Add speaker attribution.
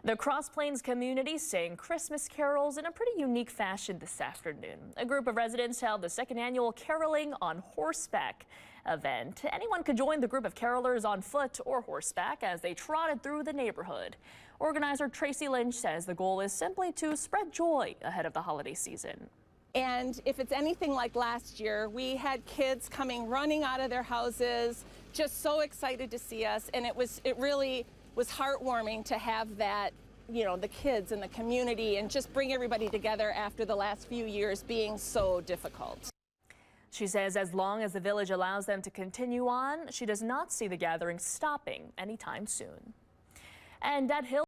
Speaker 1: The Cross Plains community sang Christmas carols in a pretty unique fashion this afternoon. A group of residents held the second annual Caroling on Horseback event. Anyone could join the group of carolers on foot or horseback as they trotted through the neighborhood. Organizer Tracy Lynch says the goal is simply to spread joy ahead of the holiday season.
Speaker 2: And if it's anything like last year, we had kids coming running out of their houses, just so excited to see us, and it really was heartwarming to have that, the kids and the community, and just bring everybody together after the last few years being so difficult.
Speaker 1: She says as long as the village allows them to continue on, she does not see the gathering stopping anytime soon. And at Hill